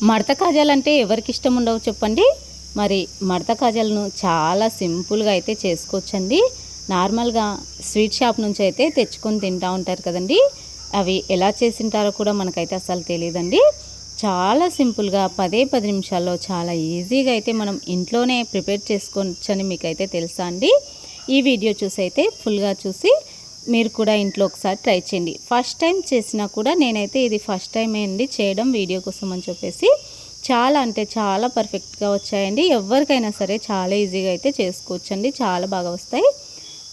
మడత కాజాలంటే ఎవరికి ఇష్టం ఉండవు చెప్పండి. మరి మడత కాజాలను చాలా సింపుల్గా అయితే చేసుకోవచ్చండి. నార్మల్గా స్వీట్ షాప్ నుంచి అయితే తెచ్చుకొని తింటూ ఉంటారు కదండి. అవి ఎలా చేసింటారో కూడా మనకైతే అసలు తెలియదండి. చాలా సింపుల్గా 10 నిమిషాల్లో చాలా ఈజీగా అయితే మనం ఇంట్లోనే ప్రిపేర్ చేసుకోవచ్చని మీకైతే తెలుసా అండి. ఈ వీడియో చూసి అయితే ఫుల్గా చూసి మీరు కూడా ఇంట్లో ఒకసారి ట్రై చేయండి. ఫస్ట్ టైం చేసినా కూడా నేనైతే ఇది ఫస్ట్ టైం అండి చేయడం వీడియో కోసం అని చెప్పేసి చాలా అంటే చాలా పర్ఫెక్ట్గా వచ్చాయండి. ఎవరికైనా సరే చాలా ఈజీగా అయితే చేసుకోవచ్చండి. చాలా బాగా వస్తాయి.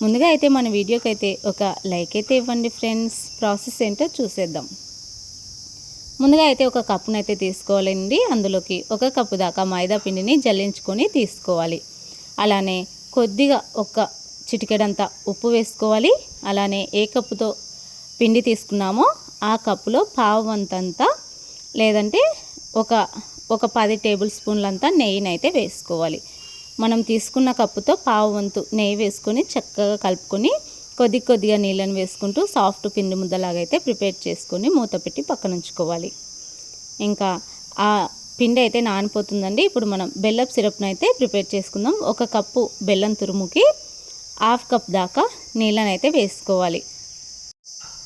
ముందుగా అయితే మన వీడియోకి అయితే ఒక లైక్ అయితే ఇవ్వండి ఫ్రెండ్స్. ప్రాసెస్ ఏంటో చూసేద్దాం. ముందుగా అయితే ఒక కప్పునైతే తీసుకోవాలండి. అందులోకి 1 కప్పు దాకా మైదా పిండిని జల్లించుకొని తీసుకోవాలి. అలానే కొద్దిగా ఒక చిటికెడంతా ఉప్పు వేసుకోవాలి. అలానే ఏ కప్పుతో పిండి తీసుకున్నామో ఆ కప్పులో పావు వంతంతా లేదంటే ఒక 10 టేబుల్ స్పూన్లంతా నెయ్యినైతే వేసుకోవాలి. మనం తీసుకున్న కప్పుతో పావు వంతు నెయ్యి వేసుకొని చక్కగా కలుపుకొని కొద్దిగా నీళ్ళని వేసుకుంటూ సాఫ్ట్ పిండి ముద్దలాగా అయితే ప్రిపేర్ చేసుకొని మూత పెట్టి పక్కన ఉంచుకోవాలి. ఇంకా ఆ పిండి అయితే నానిపోతుందండి. ఇప్పుడు మనం బెల్లం సిరప్ను అయితే ప్రిపేర్ చేసుకుందాం. 1 కప్పు బెల్లం తురుముకి 1/2 కప్ దాకా నీళ్ళనైతే వేసుకోవాలి.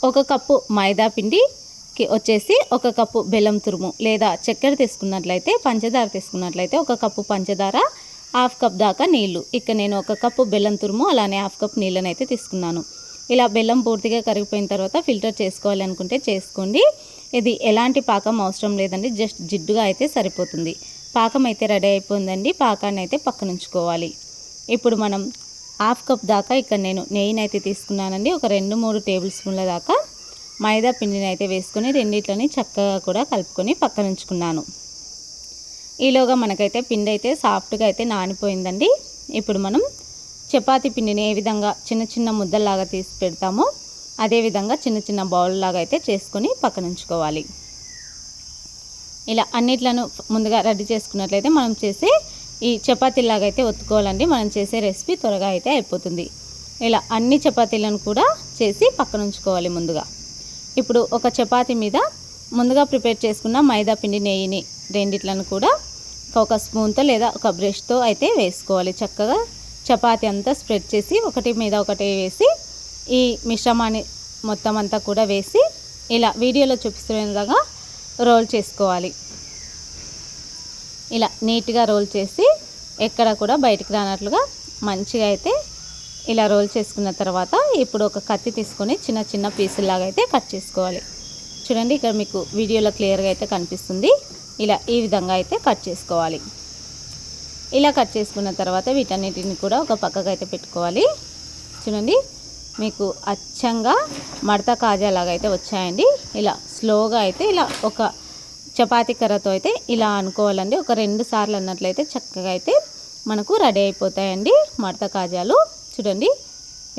1 కప్పు మైదా పిండికి వచ్చేసి 1 కప్పు బెల్లం తురుము లేదా చక్కెర తీసుకున్నట్లయితే పంచదార తీసుకున్నట్లయితే 1 కప్పు పంచదార 1/2 కప్ దాకా నీళ్లు. ఇక్కడ నేను 1 కప్పు బెల్లం తురుము అలానే 1/2 కప్ నీళ్ళని అయితే తీసుకున్నాను. ఇలా బెల్లం పూర్తిగా కరిగిపోయిన తర్వాత ఫిల్టర్ చేసుకోవాలి అనుకుంటే చేసుకోండి. ఇది ఎలాంటి పాకం అవసరం లేదండి. జస్ట్ జిడ్డుగా అయితే సరిపోతుంది. పాకం అయితే రెడీ అయిపోయిందండి. పాకాన్ని అయితే పక్కన ఉంచుకోవాలి. ఇప్పుడు మనం 1/2 కప్ దాకా ఇక్కడ నేను నెయ్యిని అయితే తీసుకున్నానండి. ఒక 2-3 టేబుల్ స్పూన్ల దాకా మైదా పిండిని అయితే వేసుకొని రెండిట్లని చక్కగా కూడా కలుపుకొని పక్కన ఉంచుకున్నాను. ఈలోగా మనకైతే పిండి అయితే సాఫ్ట్గా అయితే నానిపోయిందండి. ఇప్పుడు మనం చపాతీ పిండిని ఏ విధంగా చిన్న ముద్దల్లాగా తీసి పెడతామో అదేవిధంగా చిన్న బౌల్ లాగా అయితే చేసుకొని పక్కన ఉంచుకోవాలి. ఇలా అన్నిట్లను ముందుగా రెడీ చేసుకున్నట్లయితే మనం చేసే ఈ చపాతీలాగా అయితే ఒత్తుకోవాలండి. మనం చేసే రెసిపీ త్వరగా అయితే అయిపోతుంది. ఇలా అన్ని చపాతీలను కూడా చేసి పక్కన ఉంచుకోవాలి ముందుగా. ఇప్పుడు ఒక చపాతీ మీద ముందుగా ప్రిపేర్ చేసుకున్న మైదా పిండి నెయ్యిని రెండిట్లను కూడా ఒక స్పూన్తో లేదా ఒక బ్రష్తో అయితే వేసుకోవాలి. చక్కగా చపాతీ అంతా స్ప్రెడ్ చేసి ఒకటి మీద ఒకటి వేసి ఈ మిశ్రమాన్ని మొత్తం అంతా కూడా వేసి ఇలా వీడియోలో చూపిస్తున్న విధంగా రోల్ చేసుకోవాలి. ఇలా నీట్గా రోల్ చేసి ఎక్కడ కూడా బయటికి రానట్లుగా మంచిగా అయితే ఇలా రోల్ చేసుకున్న తర్వాత ఇప్పుడు ఒక కత్తి తీసుకొని చిన్న పీసుల్లాగా అయితే కట్ చేసుకోవాలి. చూడండి, ఇక్కడ మీకు వీడియోలో క్లియర్గా అయితే కనిపిస్తుంది. ఇలా ఈ విధంగా అయితే కట్ చేసుకోవాలి. ఇలా కట్ చేసుకున్న తర్వాత వీటన్నిటిని కూడా ఒక పక్కకు అయితే పెట్టుకోవాలి. చూడండి, మీకు అచ్చంగా మడత కాజాలాగా అయితే వచ్చాయండి. ఇలా స్లోగా అయితే ఇలా ఒక చపాతీ కర్రతో అయితే ఇలా అనుకోవాలండి. ఒక 2 సార్లు అన్నట్లయితే చక్కగా అయితే మనకు రెడీ అయిపోతాయండి మడత కాజాలు. చూడండి,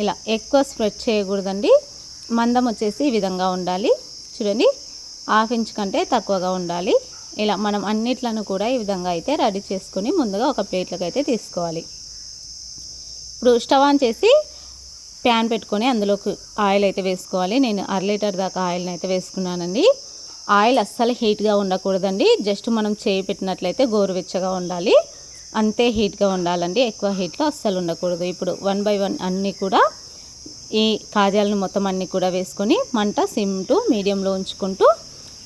ఇలా ఎక్కువ స్ప్రెడ్ చేయకూడదండి. మందం వచ్చేసి ఈ విధంగా ఉండాలి. చూడండి, 1/2 ఇంచ్ కంటే తక్కువగా ఉండాలి. ఇలా మనం అన్నిట్లను కూడా ఈ విధంగా అయితే రెడీ చేసుకొని ముందుగా ఒక ప్లేట్లోకి అయితే తీసుకోవాలి. ఇప్పుడు స్టవ్ ఆన్ చేసి ప్యాన్ పెట్టుకొని అందులోకి ఆయిల్ అయితే వేసుకోవాలి. నేను 1/2 లీటర్ దాకా ఆయిల్ని అయితే వేసుకున్నానండి. ఆయిల్ అస్సలు హీట్గా ఉండకూడదండి. జస్ట్ మనం చేయి పెట్టినట్లయితే గోరువెచ్చగా ఉండాలి. అంతే హీట్గా ఉండాలండి. ఎక్కువ హీట్లో అస్సలు ఉండకూడదు. ఇప్పుడు 1 బై 1 అన్నీ కూడా ఈ కాజాలను మొత్తం అన్నీ కూడా వేసుకొని మంట సిమ్ టు మీడియంలో ఉంచుకుంటూ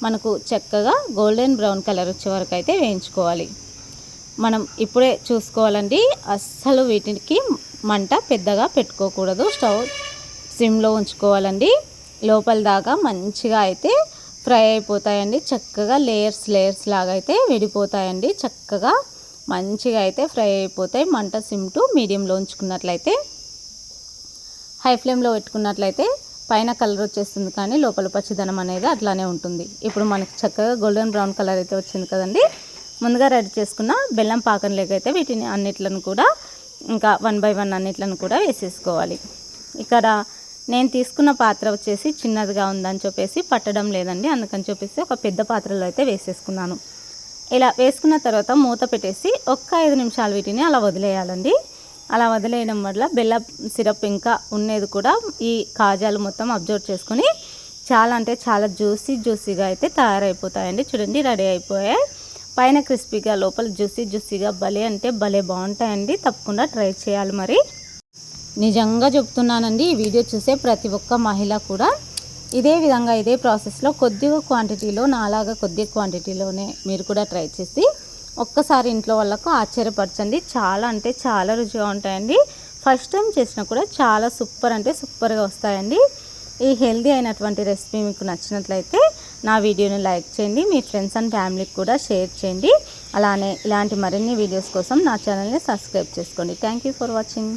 మనకు చక్కగా గోల్డెన్ బ్రౌన్ కలర్ వచ్చే వరకు అయితే వేయించుకోవాలి. మనం ఇప్పుడే చూసుకోవాలండి. అస్సలు వీటికి మంట పెద్దగా పెట్టుకోకూడదు. స్టవ్ సిమ్లో ఉంచుకోవాలండి. లోపల దాకా మంచిగా అయితే ఫ్రై అయిపోతాయండి. చక్కగా లేయర్స్ లాగా అయితే విడిపోతాయండి. చక్కగా మంచిగా అయితే ఫ్రై అయిపోతాయి. మంట సిమ్ టు మీడియంలో ఉంచుకున్నట్లయితే, హై ఫ్లేమ్లో పెట్టుకున్నట్లయితే పైన కలర్ వచ్చేస్తుంది కానీ లోపల పచ్చిదనం అనేది అట్లానే ఉంటుంది. ఇప్పుడు మనకి చక్కగా గోల్డెన్ బ్రౌన్ కలర్ అయితే వచ్చింది కదండి. ముందుగా రెడీ చేసుకున్న బెల్లం పాకంలోకి అయితే వీటిని అన్నిట్లను కూడా ఇంకా 1 బై 1 అన్నిట్లను కూడా వేసేసుకోవాలి. ఇక్కడ నేను తీసుకున్న పాత్ర వచ్చేసి చిన్నదిగా ఉందని చెప్పేసి పట్టడం లేదండి. అందుకని చెప్పేసి ఒక పెద్ద పాత్రలో అయితే వేసేసుకున్నాను. ఇలా వేసుకున్న తర్వాత మూత పెట్టేసి ఒక్క 5 నిమిషాలు వీటిని అలా వదిలేయాలండి. అలా వదిలేయడం వల్ల బెల్లం సిరప్ ఇంకా ఉన్నది కూడా ఈ కాజాలు మొత్తం అబ్జర్వ్ చేసుకొని చాలా అంటే చాలా జ్యూసీగా అయితే తయారైపోతాయండి. చూడండి, రెడీ అయిపోయాయి. పైన క్రిస్పీగా లోపల జ్యూసీగా భలే అంటే భలే బాగుంటాయండి. తప్పకుండా ట్రై చేయాలి. మరి నిజంగా చెప్తున్నానండి, ఈ వీడియో చూసే ప్రతి ఒక్క మహిళ కూడా ఇదే విధంగా ఇదే ప్రాసెస్లో కొద్దిగా క్వాంటిటీలో నాలాగా కొద్ది క్వాంటిటీలోనే మీరు కూడా ట్రై చేసి ఒక్కసారి ఇంట్లో వాళ్ళకు ఆశ్చర్యపరచండి. చాలా అంటే చాలా రుచిగా ఉంటాయండి. ఫస్ట్ టైం చేసినా కూడా చాలా సూపర్ అంటే సూపర్గా వస్తాయండి. ఈ హెల్దీ అయినటువంటి రెసిపీ మీకు నచ్చినట్లయితే నా వీడియోని లైక్ చేయండి, మీ ఫ్రెండ్స్ అండ్ ఫ్యామిలీకి కూడా షేర్ చేయండి. అలానే ఇలాంటి మరిన్ని వీడియోస్ కోసం నా ఛానల్ని సబ్స్క్రైబ్ చేసుకోండి. Thank you for watching.